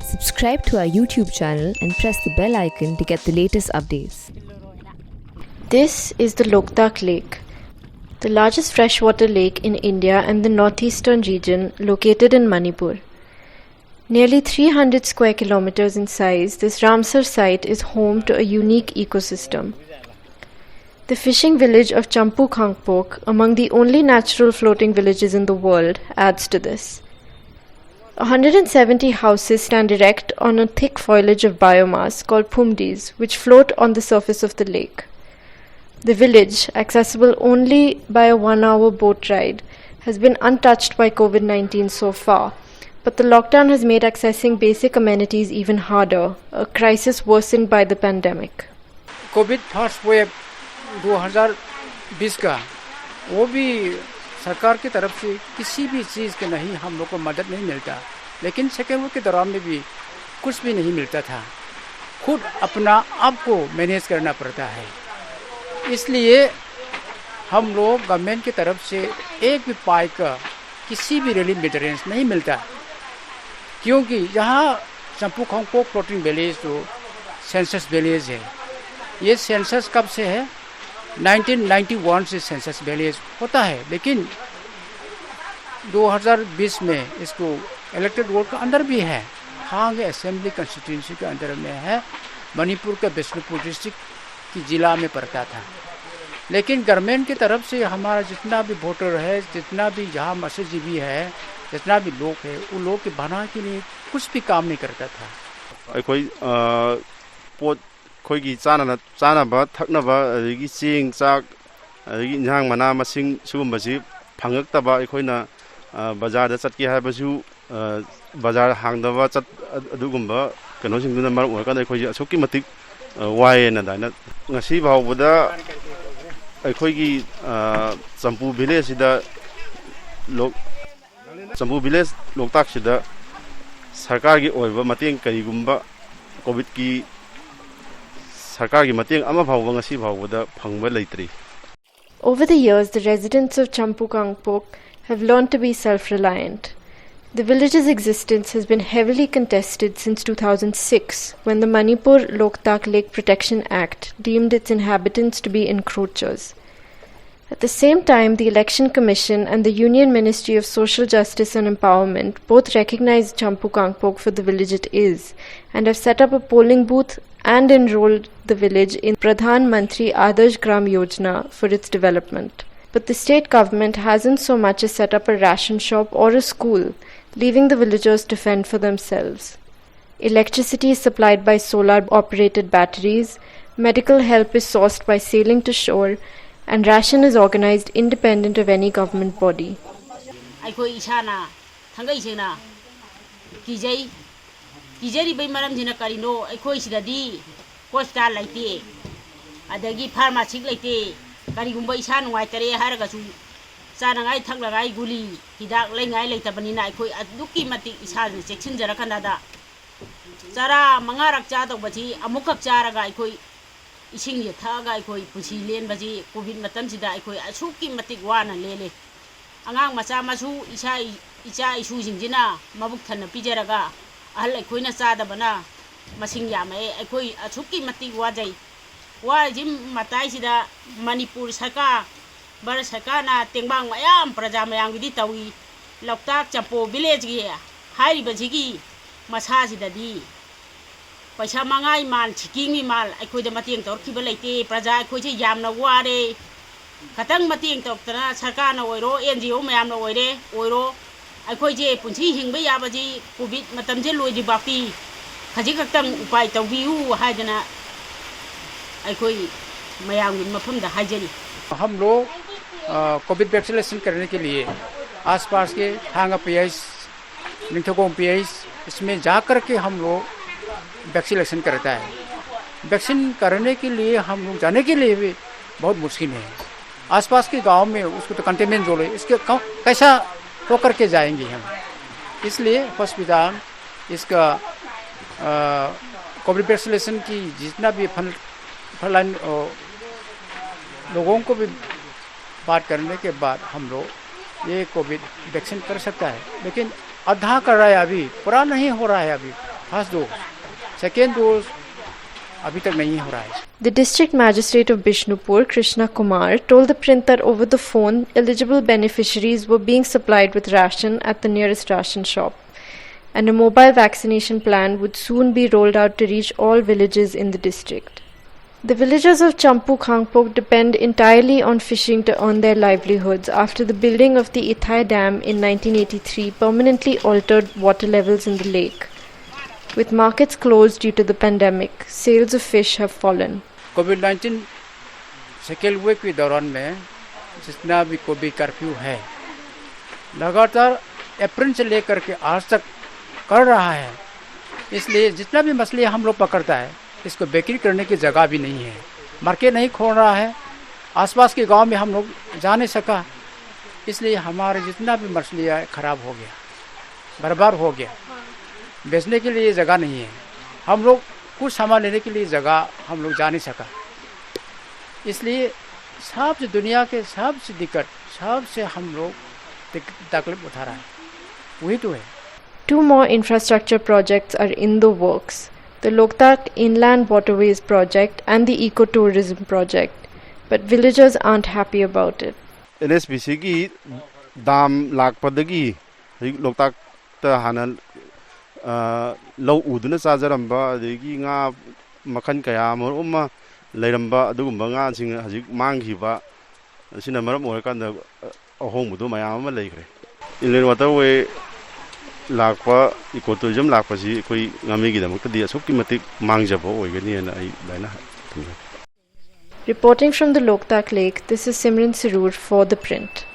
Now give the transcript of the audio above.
Subscribe to our YouTube channel and press the bell icon to get the latest updates. This is the Loktak Lake, the largest freshwater lake in India and the northeastern region, located in Manipur. Nearly 300 square kilometers in size, this Ramsar site is home to a unique ecosystem. The fishing village of Champu Khangpok, among the only natural floating villages in the world, adds to this. 170 houses stand erect on a thick foliage of biomass called phumdis, which float on the surface of the lake. The village, accessible only by a 1-hour boat ride, has been untouched by COVID-19 so far, but the lockdown has made accessing basic amenities even harder, a crisis worsened by the pandemic. Covid first wave 2020 का वो भी सरकार की तरफ से किसी भी चीज़ के नहीं हम लोग को मदद नहीं मिलता, लेकिन सेकेंड वेव के दौरान में भी कुछ भी नहीं मिलता था। खुद अपना आप को मैनेज करना पड़ता है, इसलिए हम लोग गवर्नमेंट की तरफ से एक भी पाई का किसी भी रिलीफ मेटेरियल्स नहीं मिलता, क्योंकि यहाँ चंपू खांगपोक फ्लोटिंग विलेज जो सेंसस विलेज है, ये सेंसस कब से है? 1991 से सेंसस विलेज होता है, लेकिन 2020 में इसको इलेक्टेड बोर्ड के अंदर भी है, खांग असेंबली कंस्टिट्यूंसी के अंदर में है, मणिपुर के बिष्णुपुर डिस्ट्रिक्ट की जिला में पड़ता था। लेकिन गवर्नमेंट की तरफ से हमारा जितना भी वोटर है, जितना भी यहाँ मत्स्यजीवी है, जितना भी लोग है, उन लोग के भला के लिए कुछ भी काम नहीं करता था। कोई ꯑꯩꯈꯣꯏꯒꯤ ꯆꯥꯅꯕ ꯊꯛꯅꯕ ꯑꯗꯒꯤ ꯆꯦꯡ ꯆꯥꯛ ꯑꯗꯒꯤ ꯏꯟꯖꯥꯡ ꯃꯅꯥ ꯃꯁꯤꯡ ꯁꯤꯒꯨꯝꯕꯁꯤ ꯐꯪꯉꯛꯇꯕ, ꯑꯩꯈꯣꯏꯅ ꯕꯖꯥꯔꯗ ꯆꯠꯀꯦ ꯍꯥꯏꯕꯁꯨ ꯕꯖꯥꯔ ꯍꯥꯡꯗꯕ ꯑꯗꯨꯒꯨꯝꯕ ꯀꯩꯅꯣꯁꯤꯡꯗꯨꯅ ꯃꯔꯝ ꯑꯣꯏꯔꯀꯥꯟꯗ ꯑꯩꯈꯣꯏꯁꯦ ꯑꯁꯨꯛꯀꯤ ꯃꯇꯤꯛ ꯋꯥꯏꯌꯦꯅ ꯑꯗꯨꯃꯥꯏꯅ ꯉꯁꯤ ꯐꯥꯎꯕꯗ ꯑꯩꯈꯣꯏꯒꯤ ꯆꯝꯄꯨ ꯚꯤꯂꯦꯖꯁꯤꯗ ꯆꯝꯄꯨ ꯚꯤꯂꯦꯖ ꯂꯣꯛꯇꯥꯛꯁꯤꯗ ꯁꯔꯀꯥꯔꯒꯤ ꯑꯣꯏꯕ ꯃꯇꯦꯡ ꯀꯔꯤꯒꯨꯝꯕ ꯀꯣꯚꯤꯗꯀꯤ Over the years, the residents of Champu Khangpok have learned to be self-reliant. The village's existence has been heavily contested since 2006, when the Manipur Loktak Lake Protection Act deemed its inhabitants to be encroachers. At the same time, the Election Commission and the Union Ministry of Social Justice and Empowerment both recognize Champu Khangpok for the village it is, and have set up a polling booth and enrolled the village in Pradhan Mantri Adarsh Gram Yojana for its development. But the state government hasn't so much as set up a ration shop or a school, leaving the villagers to fend for themselves. Electricity is supplied by solar-operated batteries, medical help is sourced by sailing to shore, and ration is organized independent of any government body. ꯀꯤꯖꯔꯤꯕꯩ ꯃꯔꯝꯁꯤꯅ ꯀꯔꯤꯅꯣ? ꯑꯩꯈꯣꯏ ꯁꯤꯗꯗꯤ hospital ꯂꯩꯇꯦ, ꯑꯗꯒꯤ pharmacy ꯂꯩꯇꯦ, ꯀꯔꯤꯒꯨꯝꯕ ꯏꯁꯥ ꯅꯨꯡꯉꯥꯏꯇꯔꯦ ꯍꯥꯏꯔꯒꯁꯨ ꯆꯥꯅꯉꯥꯏ ꯊꯛꯅꯉꯥꯏ ꯒꯨꯂꯤ ꯍꯤꯗꯥꯛ ꯂꯩꯉꯥꯏ ꯂꯩꯇꯕꯅꯤꯅ ꯑꯩꯈꯣꯏ ꯑꯗꯨꯛꯀꯤ ꯃꯇꯤꯛ ꯏꯁꯥꯁꯦ ꯆꯦꯛꯁꯤꯟꯖꯔꯀꯥꯟꯗ ꯆꯔꯥ ꯃꯉꯥꯔꯛ ꯆꯥꯗꯧꯕꯁꯤ ꯑꯃꯨꯛꯈꯛ ꯆꯥꯔꯒ ꯑꯩꯈꯣꯏ ꯏꯁꯤꯡꯁꯦ ꯊꯛꯑꯒ ꯑꯩꯈꯣꯏ ꯄꯨꯟꯁꯤ ꯂꯦꯟꯕꯁꯤ ꯀꯣꯚꯤꯗ ꯃꯇꯝꯁꯤꯗ ꯑꯩꯈꯣꯏ ꯑꯁꯨꯛꯀꯤ ꯃꯇꯤꯛ ꯋꯥꯅ ꯂꯦꯜꯂꯦ꯫ ꯑꯉꯥꯡ ꯃꯆꯥ ꯃꯁꯨ ꯏꯆꯥ ꯏꯁꯨꯁꯤꯡꯁꯤꯅ ꯃꯕꯨꯛ ꯊꯟꯅ ꯄꯤꯖꯔꯒ ahal ꯑꯩꯈꯣꯏꯅ ꯆꯥꯗꯕꯅ ꯃꯁꯤꯡ ꯌꯥꯝꯃꯦ, ꯑꯩꯈꯣꯏ ꯑꯁꯨꯛꯀꯤ ꯃꯇꯤꯛ ꯋꯥꯖꯩ꯫ ꯋꯥꯔꯤꯁꯤ ꯃꯇꯥꯏꯁꯤꯗ ꯃꯅꯤꯄꯨꯔ ꯁꯔꯀꯥꯔ ꯚꯥꯔꯠ ꯁꯔꯀꯥꯔꯅ ꯇꯦꯡꯕꯥꯡ ꯃꯌꯥꯝ ꯄ꯭ꯔꯖꯥ ꯃꯌꯥꯝꯒꯤꯗꯤ ꯇꯧꯏ, ꯂꯣꯛꯇꯥꯛ ꯆꯝꯄꯨ ꯚꯤꯂꯦꯖꯒꯤ ꯍꯥꯏꯔꯤꯕꯁꯤꯒꯤ ꯃꯁꯥꯁꯤꯗꯗꯤ ꯄꯩꯁꯥ ꯃꯉꯥꯏ ꯃꯥꯜ ꯁꯤꯀꯤꯡꯒꯤ ꯃꯥꯜ ꯑꯩꯈꯣꯏꯗ ꯃꯇꯦꯡ ꯇꯧꯔꯛꯈꯤꯕ ꯂꯩꯇꯦ꯫ ꯄ꯭ꯔꯖꯥ ꯑꯩꯈꯣꯏꯁꯦ ꯌꯥꯝꯅ ꯋꯥꯔꯦ, ꯈꯇꯪ ꯃꯇꯦꯡ ꯇꯧꯔꯛꯇꯅ ꯁꯔꯀꯥꯔꯅ ꯑꯣꯏꯔꯣ NGO ꯃꯌꯥꯝꯅ ꯑꯣꯏꯔꯣ ꯑꯩꯈꯣꯏꯁꯦ ꯄꯨꯟꯁꯤ ꯍꯤꯡꯕ ꯌꯥꯕꯁꯤ ꯀꯣꯚꯤꯗ ꯃꯇꯝꯁꯦ ꯂꯣꯏꯗ꯭ꯔꯤꯐꯥꯎꯗꯤ ꯈꯖꯤꯛꯈꯛꯇꯪ उपाय तौबियु हाइदना अखोई मयाम मफम दा हाइजरी। हम लोग कोविड वैक्सीनेशन करने के लिए आसपास के थांगा PH, निंथगोंग PH इसमें जाकर के हम लोग वैक्सीनेशन करता है। वैक्सीन करने के लिए हम लोग जाने के लिए भी बहुत मुश्किल है। आसपास के गांव में उसको तो कंटेनमेंट जोन है, इसके कैसा होकर के जाएंगे हम, इसलिए हॉस्पिटल इसका कोविड वैक्सीनेशन की जितना भी फलाइन लोगों को भी बात करने के बाद हम लोग ये कोविड वैक्सीन कर सकता है, लेकिन आधा कर रहा है, अभी पूरा नहीं हो रहा है। अभी फर्स्ट डोज, सेकेंड डोज अभी तक नहीं हो रहा है। The district magistrate of Bishnupur, Krishna Kumar, told the print that over the phone, eligible beneficiaries were being supplied with ration at the nearest ration shop, and a mobile vaccination plan would soon be rolled out to reach all villages in the district. The villagers of Champu Khangpok depend entirely on fishing to earn their livelihoods after the building of the Ithai Dam in 1983 permanently altered water levels in the lake. With markets closed due to the pandemic, sales of fish have fallen. Covid second wave के दौरान में जितना भी Covid curfew है लगातार अप्रैल से लेकर के आज तक कर रहा है, इसलिए जितना भी मछली हम लोग पकड़ता है इसको बिक्री करने की जगह भी नहीं है, मार्केट नहीं खोल रहा है, आसपास के गांव में हम लोग जा नहीं सका, इसलिए हमारे जितना भी मछलियाँ खराब हो गया, बर्बाद हो गया, बेचने के लिए जगह नहीं है, हम लोग कुछ सामान लेने के लिए जगह हम लोग जा नहीं सका, इसलिए सबसे दुनिया के सबसे दिक्कत सबसे हम लोग तकलीफ उठा रहा है, वही तो है। 2 more infrastructure projects are in the works, the Loktak Inland Waterways project and the Ecotourism project, but villagers aren't happy about it. NSPC की दाम लाकपदगी लोकताक हाना लौ उदुना चाजरंबा अदगी nga मखन कया मरम लेरंबा अदुगुंबा nga सिंग हजिक मांगखिबा सिना मरम ओरकान अहोंबुदो मयाम अमा लेखरे इनलैंड वाटरवे लाकपा इकोटूरिज्म लाकपासी कोई गामीगिदमक्तदि असुक्कि मतिक मांगजबो ओइगनिना आई लाइना Reporting from the Loktak Lake, this is Simran Sirur for The Print.